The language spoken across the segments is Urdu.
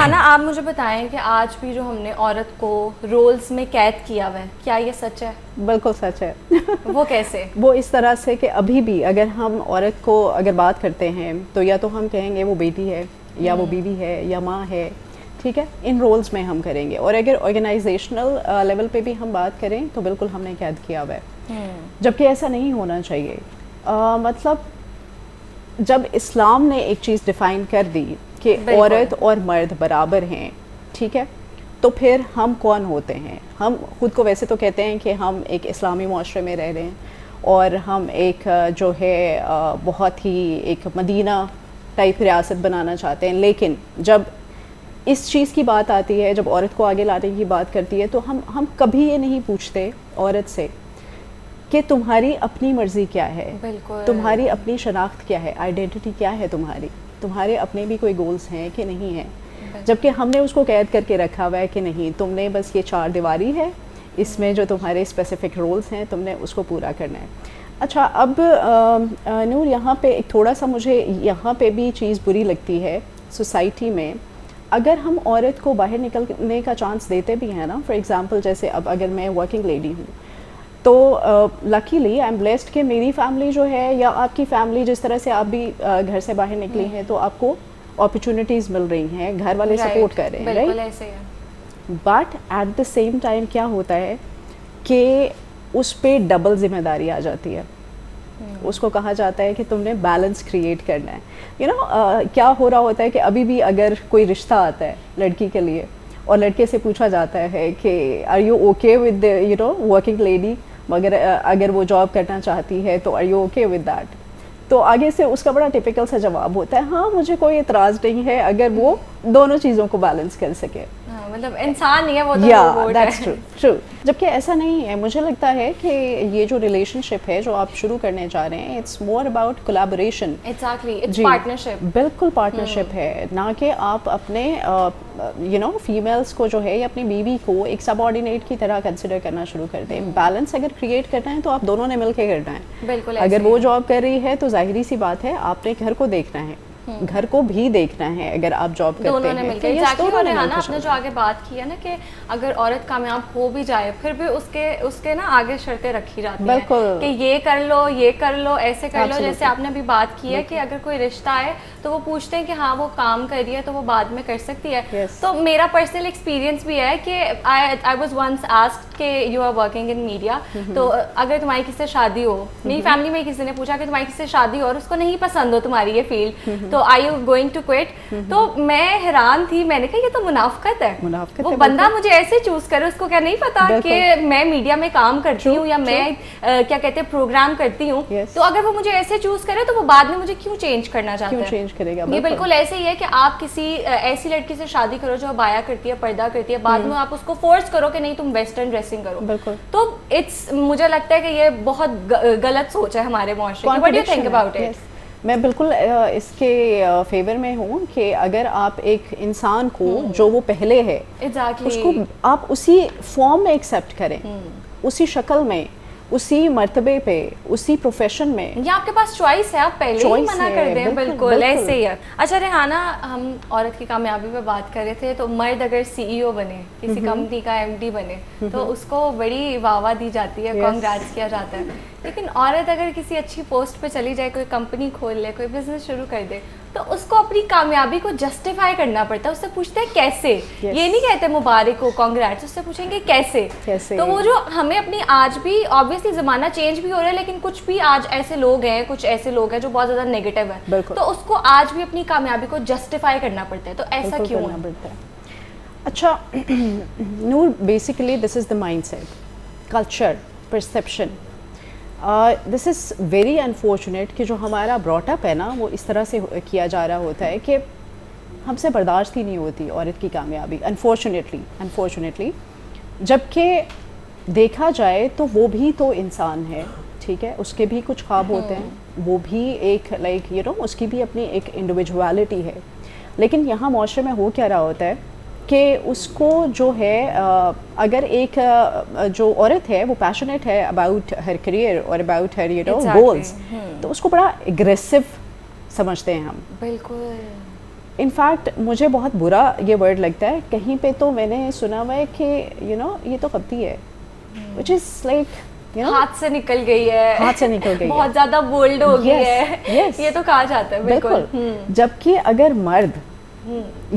ریحانہ آپ مجھے بتائیں کہ آج بھی جو ہم نے عورت کو رولز میں قید کیا ہوا ہے، کیا یہ سچ ہے؟ بالکل سچ ہے. وہ کیسے؟ وہ اس طرح سے کہ ابھی بھی اگر ہم عورت کو اگر بات کرتے ہیں تو یا تو ہم کہیں گے وہ بیٹی ہے یا وہ بیوی ہے یا ماں ہے، ٹھیک ہے، ان رولز میں ہم کریں گے. اور اگر آرگنائزیشنل لیول پہ بھی ہم بات کریں تو بالکل ہم نے قید کیا ہوا ہے، جبکہ ایسا نہیں ہونا چاہیے. مطلب جب اسلام نے ایک چیز ڈیفائن کر دی کہ عورت اور مرد برابر ہیں، ٹھیک ہے، تو پھر ہم کون ہوتے ہیں؟ ہم خود کو ویسے تو کہتے ہیں کہ ہم ایک اسلامی معاشرے میں رہ رہے ہیں اور ہم ایک جو ہے بہت ہی ایک مدینہ ٹائپ ریاست بنانا چاہتے ہیں، لیکن جب اس چیز کی بات آتی ہے، جب عورت کو آگے لانے کی بات کرتی ہے تو ہم کبھی یہ نہیں پوچھتے عورت سے کہ تمہاری اپنی مرضی کیا ہے، تمہاری اپنی شناخت کیا ہے، آئیڈینٹی کیا ہے، تمہارے اپنے بھی کوئی گولز ہیں کہ نہیں ہیں. جبکہ ہم نے اس کو قید کر کے رکھا ہوا ہے کہ نہیں، تم نے بس یہ 4 دیواری ہے، اس میں جو تمہارے اسپیسیفک رولز ہیں تم نے اس کو پورا کرنا ہے. اچھا، اب نور یہاں پہ ایک تھوڑا سا مجھے یہاں پہ بھی چیز بری لگتی ہے سوسائٹی میں. اگر ہم عورت کو باہر نکلنے کا چانس دیتے بھی ہیں نا، فار ایگزامپل جیسے اب اگر میں ورکنگ لیڈی ہوں تو لکیلی آئی ایم بلیسڈ کہ میری فیملی جو ہے یا آپ کی فیملی جس طرح سے آپ بھی گھر سے باہر نکلی ہیں تو آپ کو اپرچونیٹیز مل رہی ہیں، گھر والے سپورٹ کر رہے ہیں، right. But at the same time کیا ہوتا ہے کہ اس پہ ڈبل ذمہ داری آ جاتی ہے. اس کو کہا جاتا ہے کہ تم نے بیلنس کریٹ کرنا ہے. یو نو کیا ہو رہا ہوتا ہے کہ ابھی بھی اگر کوئی رشتہ آتا ہے لڑکی کے لیے اور لڑکے سے پوچھا جاتا ہے کہ are you okay with you know working lady, مگر اگر وہ جاب کرنا چاہتی ہے تو are you okay with that, تو آگے سے اس کا بڑا ٹپیکل سا جواب ہوتا ہے ہاں مجھے کوئی اعتراض نہیں ہے اگر وہ دونوں چیزوں کو بیلنس کر سکے. مطلب انسان نہیں ہے وہ تو روبوٹ ہے. That's true, true. جبکہ ایسا نہیں ہے. مجھے لگتا ہے کہ یہ جو ریلیشن شپ ہے جو آپ شروع کرنے جا رہے ہیں، it's more about collaboration. Exactly, it's partnership. بالکل پارٹنرشپ ہے، نہ کہ آپ اپنے یو نو فیمیلس کو جو ہے یا اپنی بیوی کو ایک سب آرڈینیٹ کی طرح کنسیڈر کرنا شروع کر دیں. بیلنس اگر کریٹ کرنا ہے تو آپ دونوں نے مل کے کرنا ہے. بالکل. اگر وہ جاب کر رہی ہے تو ظاہری سی بات ہے آپ نے گھر کو دیکھنا ہے، گھر کو بھی دیکھنا ہے. اگر آپ جاب کرتے ہیں دونوں نے مل کے. آپ نے جو آگے بات کی ہے نا کہ اگر عورت کامیاب ہو بھی جائے پھر بھی اس کے نا آگے شرطیں رکھی جاتی ہیں کہ یہ کر لو، یہ کر لو، ایسے کر لو. جیسے آپ نے ابھی بات کی ہے کہ اگر کوئی رشتہ آئے تو وہ پوچھتے ہیں کہ ہاں وہ کام کر رہی ہے تو وہ بعد میں کر سکتی ہے. تو میرا پرسنل ایکسپیرینس بھی ہے کہ آئی واز ونس آسکڈ کہ you are working in media, تو اگر تمہاری کسی سے شادی ہو، میری فیملی میں کسی نے پوچھا کہ تمہاری کسی سے شادی ہو اور اس کو نہیں پسند ہو تمہاری یہ فیلڈ تو are you going to quit? تو میں حیران تھی، میں نے کہا یہ تو منافقت ہے. وہ بندہ مجھے ایسے چوز کرے، اس کو کیا نہیں پتا کہ میں میڈیا میں کام کرتی ہوں یا میں کیا کہتے ہیں پروگرام کرتی ہوں. تو اگر وہ مجھے ایسے چوز کرے تو وہ بعد میں مجھے کیوں چینج کرنا چاہتا ہے؟ یہ بالکل ایسے ہی ہے کہ آپ کسی ایسی لڑکی سے شادی کرو جو بایا کرتی ہے، پردہ کرتی ہے، بعد میں آپ اس کو فورس کرو کہ نہیں تم ویسٹرن ڈریسنگ کرو. تو مجھے لگتا ہے کہ یہ بہت غلط سوچ ہے ہمارے معاشرے کی. What do you think about it? میں بالکل اس کے فیور میں ہوں کہ اگر آپ ایک انسان کو جو وہ پہلے ہے اس کو آپ اسی فارم میں ایکسیپٹ کریں، اسی شکل میں، اسی مرتبے پہ، اسی پروفیشن میں. یا آپ کے پاس چوائس ہے، آپ پہلے ہی منع کر دیں. بالکل ایسے ہی ہے. اچھا ریحانہ، ہم عورت کی کامیابی پہ بات کر رہے تھے تو مرد اگر سی ای او بنے، کسی کمپنی کا ایم ڈی بنے تو اس کو بڑی واہ واہ دی جاتی ہے، کانگریٹس کیا جاتا ہے. لیکن عورت اگر کسی اچھی پوسٹ پہ چلی جائے، کوئی کمپنی کھول لے، کوئی بزنس شروع کر دے، تو اس کو اپنی کامیابی کو جسٹیفائی کرنا پڑتا ہے. اس سے پوچھتے ہیں کیسے. یہ نہیں کہتے مبارک ہو، کانگریٹس، اس سے پوچھیں گے کیسے. تو وہ جو ہمیں اپنی آج بھی obviously زمانہ چینج بھی ہو رہا ہے لیکن کچھ بھی آج ایسے لوگ ہیں، کچھ ایسے لوگ ہیں جو بہت زیادہ نیگیٹو ہیں، تو اس کو آج بھی اپنی کامیابی کو جسٹیفائی کرنا پڑتا ہے. تو ایسا کیوں ہے؟ اچھا Noor, basically this is the mind set, culture, perception. This is very unfortunate کہ جو ہمارا براٹ اپ ہے نا وہ اس طرح سے کیا جا رہا ہوتا ہے کہ ہم سے برداشت ہی نہیں ہوتی عورت کی کامیابی، انفارچونیٹلی. جبکہ دیکھا جائے تو وہ بھی تو انسان ہے، ٹھیک ہے، اس کے بھی کچھ خواب ہوتے ہیں، وہ بھی ایک لائک یو نو اس کی بھی اپنی ایک انڈیویجویلٹی ہے. لیکن یہاں معاشرے میں ہو کیا رہا ہوتا ہے کہ اس کو جو ہے اگر ایک جو عورت ہے وہ پیشنیٹ ہے اباؤٹ ہر کریئر اور about her you know goals, تو اس کو بڑا اگریسو سمجھتے ہیں ہم. بالکل. انفیکٹ مجھے بہت برا یہ ورڈ لگتا ہے, کہیں پہ تو میں نے سنا ہوا ہے کہ یہ تو غلطی ہے, which is like ہاتھ سے نکل گئی ہے, ہاتھ سے نکل گئی, بہت زیادہ بولڈ ہو گئی ہے, یہ تو کہا جاتا ہے. بالکل. جبکہ اگر مرد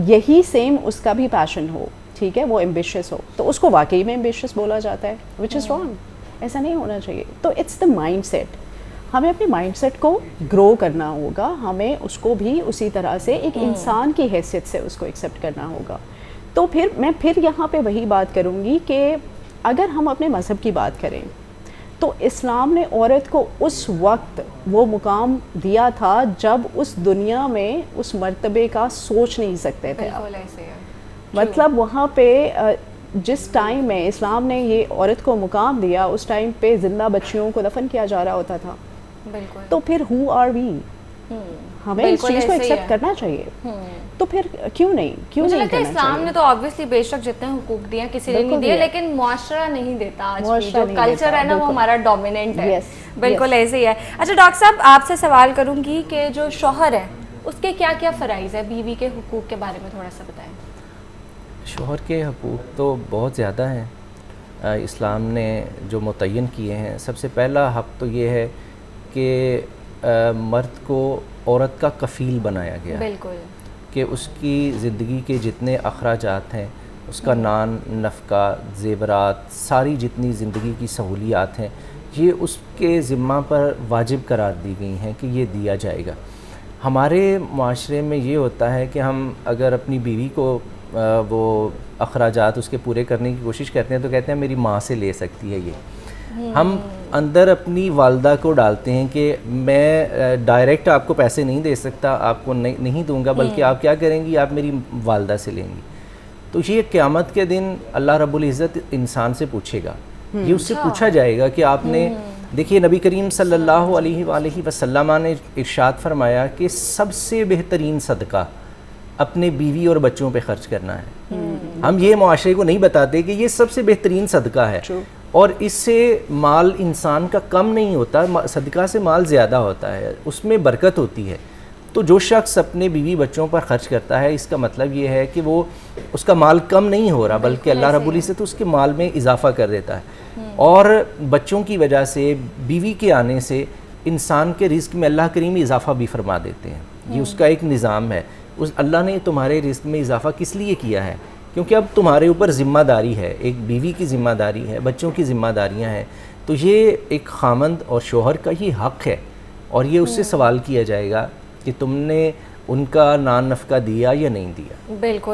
یہی سیم اس کا بھی پیشن ہو, ٹھیک ہے, وہ ایمبیشیس ہو, تو اس کو واقعی میں ایمبیشیس بولا جاتا ہے, which is wrong. ایسا نہیں ہونا چاہیے. تو اٹس دا مائنڈ سیٹ. ہمیں اپنے مائنڈ سیٹ کو گرو کرنا ہوگا, ہمیں اس کو بھی اسی طرح سے ایک انسان کی حیثیت سے اس کو ایکسیپٹ کرنا ہوگا. تو پھر یہاں پہ وہی بات کروں گی کہ اگر ہم اپنے مذہب کی بات کریں تو اسلام نے عورت کو اس وقت وہ مقام دیا تھا جب اس دنیا میں اس مرتبے کا سوچ نہیں سکتے تھے. مطلب وہاں پہ جس ٹائم میں اسلام نے یہ عورت کو مقام دیا, اس ٹائم پہ زندہ بچیوں کو دفن کیا جا رہا ہوتا تھا. تو پھر who are we, ہمیں اس چیز کو ایکسیپٹ کرنا چاہیے. تو پھر کیوں نہیں کرنا چاہیے. اسلام نے تو obviously بے شک جتنے حقوق دیے کسی نے نہیں دیے, لیکن معاشرہ نہیں دیتا. آج بھی جو کلچر ہے نا وہ ہمارا ڈومیننٹ ہے. بالکل ایسے ہی ہے. اچھا ڈاکٹر صاحب, آپ سے سوال کروں گی کہ جو شوہر ہے اس کے کیا کیا فرائض ہے, بیوی کے حقوق کے بارے میں تھوڑا سا بتائیں. شوہر کے حقوق تو بہت زیادہ ہیں. اسلام نے جو متعین کیے ہیں, سب سے پہلا حق تو یہ ہے کہ مرد کو عورت کا کفیل بنایا گیا. بالکل. کہ اس کی زندگی کے جتنے اخراجات ہیں, اس کا نان نفقہ, زیورات, ساری جتنی زندگی کی سہولیات ہیں, یہ اس کے ذمہ پر واجب قرار دی گئی ہیں کہ یہ دیا جائے گا. ہمارے معاشرے میں یہ ہوتا ہے کہ ہم اگر اپنی بیوی کو وہ اخراجات اس کے پورے کرنے کی کوشش کرتے ہیں تو کہتے ہیں میری ماں سے لے سکتی ہے یہ. ہم اندر اپنی والدہ کو ڈالتے ہیں کہ میں ڈائریکٹ آپ کو پیسے نہیں دے سکتا, آپ کو نہیں دوں گا, بلکہ آپ کیا کریں گی, آپ میری والدہ سے لیں گی. تو یہ قیامت کے دن اللہ رب العزت انسان سے پوچھے گا, یہ اس سے پوچھا جائے گا کہ آپ نے, دیکھیے نبی کریم صلی اللہ علیہ وآلہ وسلم نے ارشاد فرمایا کہ سب سے بہترین صدقہ اپنے بیوی اور بچوں پہ خرچ کرنا ہے. ہم یہ معاشرے کو نہیں بتاتے کہ یہ سب سے بہترین صدقہ ہے, اور اس سے مال انسان کا کم نہیں ہوتا, صدقہ سے مال زیادہ ہوتا ہے, اس میں برکت ہوتی ہے. تو جو شخص اپنے بیوی بچوں پر خرچ کرتا ہے, اس کا مطلب یہ ہے کہ وہ اس کا مال کم نہیں ہو رہا, بلکہ اللہ رب العزت اس کے مال میں اضافہ کر دیتا ہے. اور بچوں کی وجہ سے, بیوی کے آنے سے انسان کے رزق میں اللہ کریم اضافہ بھی فرما دیتے ہیں. یہ اس کا ایک نظام ہے. اللہ نے تمہارے رزق میں اضافہ کس لیے کیا ہے, کیونکہ اب تمہارے اوپر ذمہ داری ہے, ایک بیوی کی ذمہ داری ہے, بچوں کی ذمہ داریاں ہیں. تو یہ ایک خامند اور شوہر کا یہ حق ہے, اور یہ اس سے سوال کیا جائے گا کہ تم نے ان کا نان نفقہ دیا یا نہیں دیا. بالکل.